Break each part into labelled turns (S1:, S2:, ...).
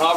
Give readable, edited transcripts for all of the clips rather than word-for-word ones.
S1: ½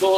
S1: 2